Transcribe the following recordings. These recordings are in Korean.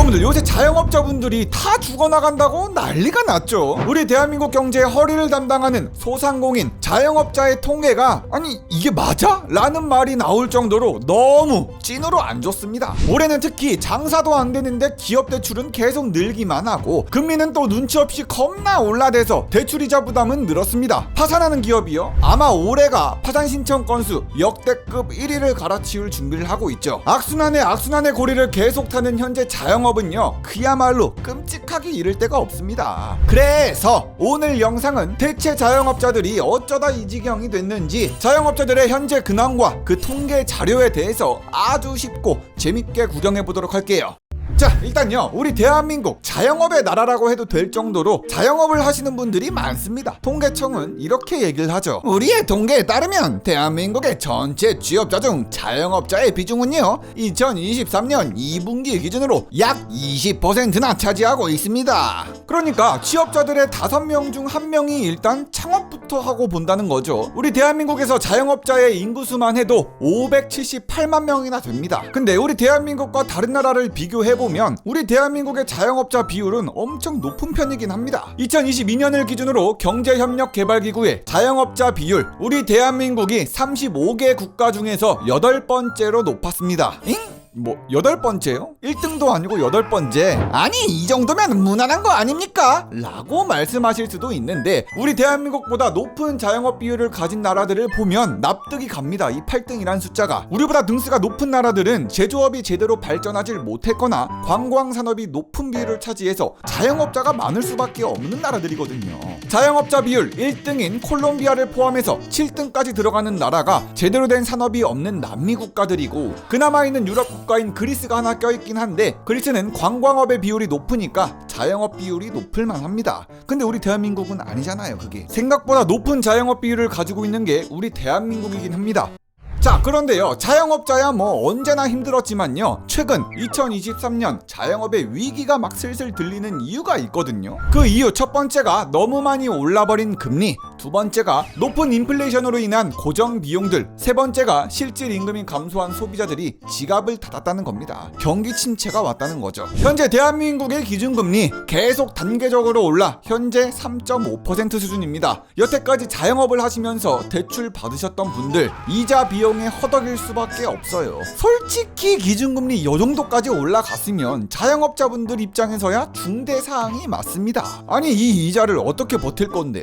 여러분들 요새 자영업자분들이 다 죽어나간다고 난리가 났죠. 우리 대한민국 경제의 허리를 담당하는 소상공인 자영업자의 통계가 아니 이게 맞아? 라는 말이 나올 정도로 너무 찐으로 안 좋습니다. 올해는 특히 장사도 안 되는데 기업 대출은 계속 늘기만 하고 금리는 또 눈치 없이 겁나 올라대서 대출이자 부담은 늘었습니다. 파산하는 기업이요? 아마 올해가 파산 신청 건수 역대급 1위를 갈아치울 준비를 하고 있죠. 악순환의 고리를 계속 타는 현재 자영업은요 그야말로 끔찍하게 이를 데가 없습니다. 그래서 오늘 영상은 대체 자영업자들이 어쩌다 이 지경이 됐는지 자영업자들의 현재 근황과 그 통계 자료에 대해서 아주 쉽고 재밌게 구경해 보도록 할게요. 자, 일단요 우리 대한민국 자영업의 나라라고 해도 될 정도로 자영업을 하시는 분들이 많습니다. 통계청은 이렇게 얘기를 하죠. 우리의 통계에 따르면 대한민국의 전체 취업자 중 자영업자의 비중은요 2023년 2분기 기준으로 약 20%나 차지하고 있습니다. 그러니까 취업자들의 5명 중 1명이 일단 창업부터 하고 본다는 거죠. 우리 대한민국에서 자영업자의 인구수만 해도 578만 명이나 됩니다. 근데 우리 대한민국과 다른 나라를 비교해보면 우리 대한민국의 자영업자 비율은 엄청 높은 편이긴 합니다. 2022년을 기준으로 경제협력개발기구의 자영업자 비율, 우리 대한민국이 35개 국가 중에서 8번째로 높았습니다. 잉? 뭐 8번째요? 1등도 아니고 8번째? 아니 이 정도면 무난한 거 아닙니까? 라고 말씀하실 수도 있는데 우리 대한민국보다 높은 자영업 비율을 가진 나라들을 보면 납득이 갑니다. 이 8등이란 숫자가. 우리보다 등수가 높은 나라들은 제조업이 제대로 발전하질 못했거나 관광산업이 높은 비율을 차지해서 자영업자가 많을 수밖에 없는 나라들이거든요. 자영업자 비율 1등인 콜롬비아를 포함해서 7등까지 들어가는 나라가 제대로 된 산업이 없는 남미 국가들이고 그나마 있는 유럽 국가인 그리스가 하나 껴있긴 한데 그리스는 관광업의 비율이 높으니까 자영업 비율이 높을만 합니다. 근데 우리 대한민국은 아니잖아요. 그게 생각보다 높은 자영업 비율을 가지고 있는 게 우리 대한민국이긴 합니다. 자, 그런데요 자영업자야 뭐 언제나 힘들었지만요 최근 2023년 자영업의 위기가 막 슬슬 들리는 이유가 있거든요. 그 이유 첫 번째가 너무 많이 올라버린 금리, 두 번째가 높은 인플레이션으로 인한 고정 비용들, 세 번째가 실질 임금이 감소한 소비자들이 지갑을 닫았다는 겁니다. 경기 침체가 왔다는 거죠. 현재 대한민국의 기준금리 계속 단계적으로 올라 현재 3.5% 수준입니다. 여태까지 자영업을 하시면서 대출 받으셨던 분들 이자 비용에 허덕일 수밖에 없어요. 솔직히 기준금리 요 정도까지 올라갔으면 자영업자분들 입장에서야 중대사항이 맞습니다. 아니 이 이자를 어떻게 버틸 건데.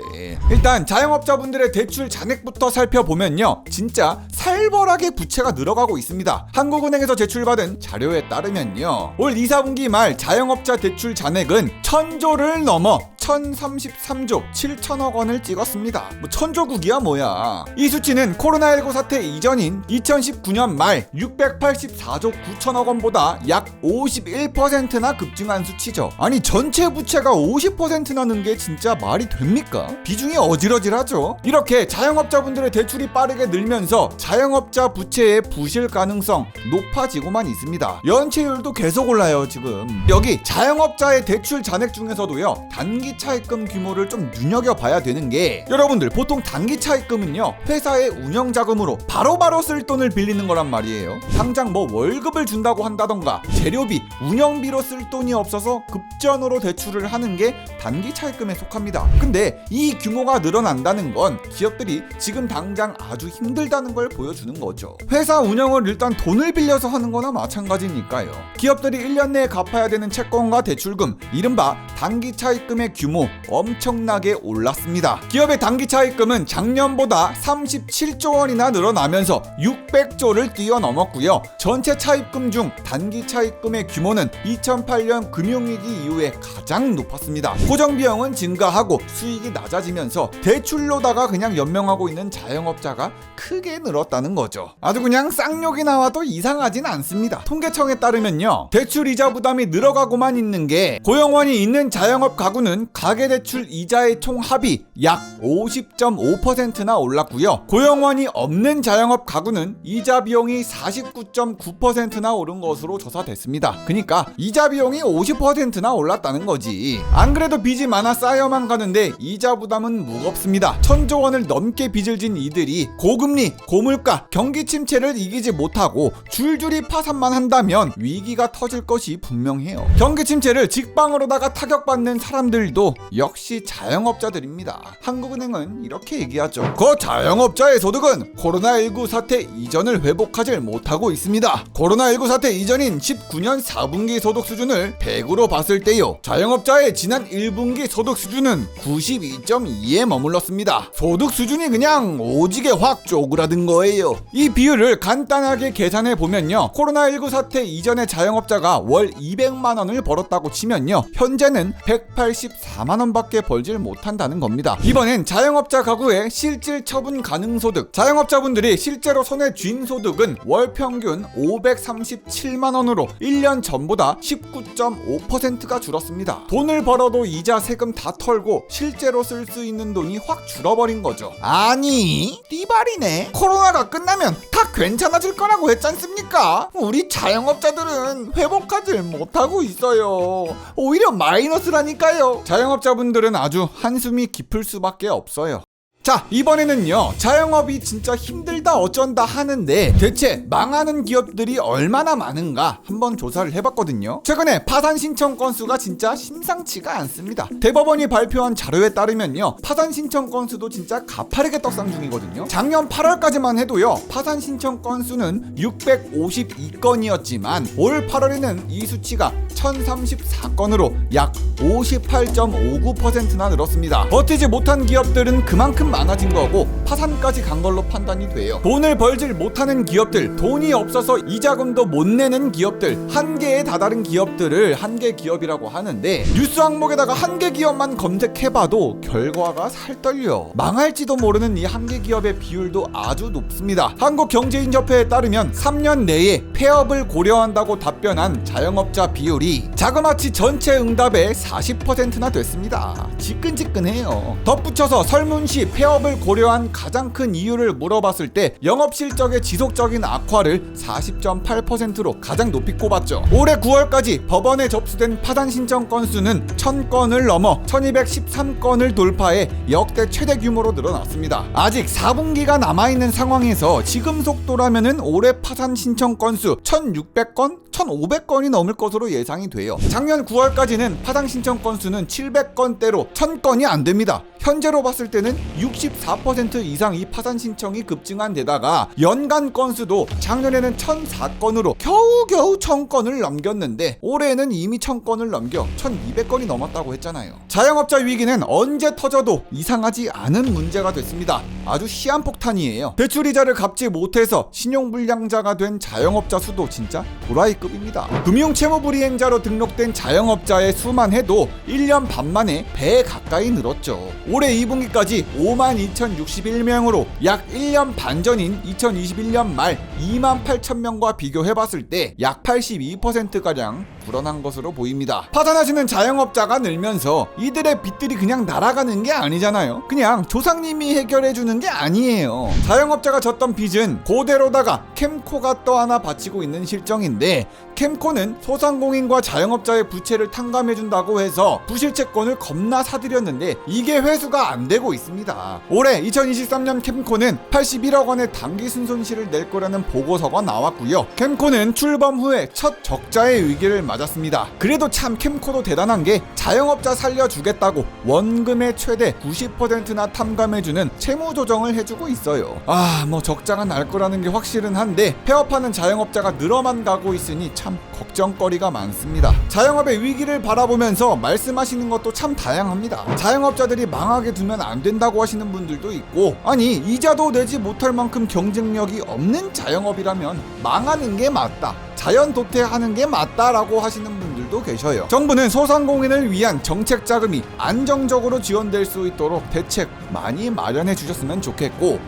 일단 자영업자분들의 대출 잔액부터 살펴보면요 진짜 살벌하게 부채가 늘어가고 있습니다. 한국은행에서 제출받은 자료에 따르면요 올 2, 4분기 말 자영업자 대출 잔액은 1000조를 넘어 1033조 7천억 원을 찍었습니다. 뭐 천조국이야 뭐야. 이 수치는 코로나19 사태 이전인 2019년 말 684조 9천억 원보다 약 51%나 급증한 수치죠. 아니 전체 부채가 50%나 는 게 진짜 말이 됩니까? 비중이 어질어질하죠. 이렇게 자영업자분들의 대출이 빠르게 늘면서 자영업자 부채의 부실 가능성 높아지고만 있습니다. 연체율도 계속 올라요 지금. 여기 자영업자의 대출 잔액 중에서도요 단기 차입금 규모를 좀 눈여겨봐야 되는 게 여러분들 보통 단기 차입금은요 회사의 운영자금으로 바로바로 쓸 돈을 빌리는 거란 말이에요. 당장 뭐 월급을 준다고 한다던가 재료비, 운영비로 쓸 돈이 없어서 급전으로 대출을 하는 게 단기 차입금에 속합니다. 근데 이 규모가 늘어난다는 건 기업들이 지금 당장 아주 힘들다는 걸 보여주는 거죠. 회사 운영을 일단 돈을 빌려서 하는 거나 마찬가지니까요. 기업들이 1년 내에 갚아야 되는 채권과 대출금, 이른바 단기 차입금의 규모 엄청나게 올랐습니다. 기업의 단기 차입금은 작년보다 37조 원이나 늘어나면서 600조를 뛰어넘었고요. 전체 차입금 중 단기 차입금의 규모는 2008년 금융위기 이후에 가장 높았습니다. 고정비용은 증가하고 수익이 낮아지면서 대출로다가 그냥 연명하고 있는 자영업자가 크게 늘었다는 거죠. 아주 그냥 쌍욕이 나와도 이상하진 않습니다. 통계청에 따르면요 대출 이자 부담이 늘어가고만 있는 게 고용원이 있는 자영업 가구는 가계대출 이자의 총 합이 약 50.5%나 올랐고요. 고용원이 없는 자영업 자영업 가구는 이자 비용이 49.9%나 오른 것으로 조사됐습니다. 그러니까 이자 비용이 50%나 올랐다는 거지. 안 그래도 빚이 많아 쌓여만 가는데 이자 부담은 무겁습니다. 1,000조 원을 넘게 빚을 진 이들이 고금리, 고물가, 경기 침체를 이기지 못하고 줄줄이 파산만 한다면 위기가 터질 것이 분명해요. 경기 침체를 직방으로다가 타격받는 사람들도 역시 자영업자들입니다. 한국은행은 이렇게 얘기하죠. 그 자영업자의 소득은 코로나19 사태 이전을 회복하지 못하고 있습니다. 코로나19 사태 이전인 19년 4분기 소득 수준을 100으로 봤을 때요, 자영업자의 지난 1분기 소득 수준은 92.2에 머물렀습니다. 소득 수준이 그냥 오지게 확 쪼그라든 거예요. 이 비율을 간단하게 계산해 보면요, 코로나19 사태 이전의 자영업자가 월 200만 원을 벌었다고 치면요, 현재는 184만 원밖에 벌질 못한다는 겁니다. 이번엔 자영업자 가구의 실질 처분 가능 소득, 자영업자분들이 실제로 손에 쥔 소득은 월 평균 537만 원으로 1년 전보다 19.5%가 줄었습니다. 돈을 벌어도 이자 세금 다 털고 실제로 쓸 수 있는 돈이 확 줄어버린 거죠. 아니, 띠발이네. 코로나가 끝나면 다 괜찮아질 거라고 했잖습니까? 우리 자영업자들은 회복하지 못하고 있어요. 오히려 마이너스라니까요. 자영업자분들은 아주 한숨이 깊을 수밖에 없어요. 자, 이번에는요, 자영업이 진짜 힘들다 어쩐다 하는데 대체 망하는 기업들이 얼마나 많은가 한번 조사를 해봤거든요. 최근에 파산 신청 건수가 진짜 심상치가 않습니다. 대법원이 발표한 자료에 따르면요, 파산 신청 건수도 진짜 가파르게 떡상 중이거든요. 작년 8월까지만 해도요, 파산 신청 건수는 652건이었지만 올 8월에는 이 수치가 1034건으로 약 58.59%나 늘었습니다. 버티지 못한 기업들은 그만큼 많아진 거고 파산까지 간 걸로 판단이 돼요. 돈을 벌질 못하는 기업들, 돈이 없어서 이자금도 못 내는 기업들, 한계에 다다른 기업들을 한계 기업이라고 하는데, 뉴스 항목에다가 한계 기업만 검색해봐도 결과가 살떨려. 망할지도 모르는 이 한계 기업의 비율도 아주 높습니다. 한국경제인협회에 따르면 3년 내에 폐업을 고려한다고 답변한 자영업자 비율이 자그마치 전체 응답의 40%나 됐습니다. 지끈지끈해요. 덧붙여서 설문시 폐업을 고려한 가장 큰 이유를 물어봤을 때 영업실적의 지속적인 악화를 40.8%로 가장 높이 꼽았죠. 올해 9월까지 법원에 접수된 파산 신청 건수는 1000건을 넘어 1213건을 돌파해 역대 최대 규모로 늘어났습니다. 아직 4분기가 남아있는 상황에서 지금 속도라면은 올해 파산 신청 건수 1600건? 1500건이 넘을 것으로 예상이 돼요. 작년 9월까지는 파산 신청 건수는 700건대로 1000건이 안 됩니다. 현재로 봤을 때는 64% 이상 이 파산 신청이 급증한 데다가 연간 건수도 작년에는 1004건으로 겨우겨우 1000건을 넘겼는데 올해는 이미 1000건을 넘겨 1200건이 넘었다고 했잖아요. 자영업자 위기는 언제 터져도 이상하지 않은 문제가 됐습니다. 아주 시한폭탄이에요. 대출이자를 갚지 못해서 신용불량자가 된 자영업자 수도 진짜 도라이급입니다. 금융채무불이행자로 등록된 자영업자의 수만 해도 1년 반 만에 배에 가까이 늘었죠. 올해 2분기까지 52,061명으로 약 1년 반 전인 2021년 말 28,000명과 비교해봤을 때 약 82%가량 불어난 것으로 보입니다. 파산하시는 자영업자가 늘면서 이들의 빚들이 그냥 날아가는 게 아니잖아요. 그냥 조상님이 해결해주는 게 아니에요. 자영업자가 졌던 빚은 그대로다가 캠코가 또 하나 바치고 있는 실정인데, 캠코는 소상공인과 자영업자의 부채를 탕감해준다고 해서 부실채권을 겁나 사들였는데 이게 회수가 안 되고 있습니다. 올해 2023년 캠코는 81억 원의 단기 순손실을 낼 거라는 보고서가 나왔고요. 캠코는 출범 후에 첫 적자의 위기를 맞았습니다. 그래도 참 캠코도 대단한 게 자영업자 살려주겠다고 원금의 최대 90%나 탕감해주는 채무 조정을 해주고 있어요. 뭐 적자가 날 거라는 게 확실은 한데 폐업하는 자영업자가 늘어만 가고 있으니 참 걱정거리가 많습니다. 자영업의 위기를 바라보면서 말씀하시는 것도 참 다양합니다. 자영업자들이 망하게 두면 안 된다고 하시는 분들도 있고, 아니 이자도 내지 못할 만큼 경쟁력이 없는 자영업이라면 망하는 게 맞다, 자연 도태하는 게 맞다라고 하시는 분들도 계셔요. 정부는 소상공인을 위한 정책 자금이 안정적으로 지원될 수 있도록 대책 많이 마련해 주셨으면 좋겠고,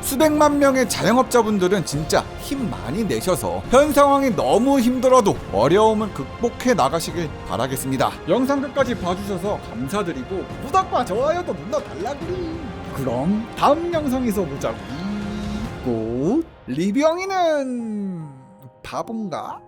수백만 명의 자영업자분들은 진짜 힘 많이 내셔서 현 상황이 너무 힘들어도 어려움을 극복해 나가시길 바라겠습니다. 영상 끝까지 봐주셔서 감사드리고 구독과 좋아요도 눌러달라구. 그럼 다음 영상에서 보자구. 꽃. 리병이는 바본가?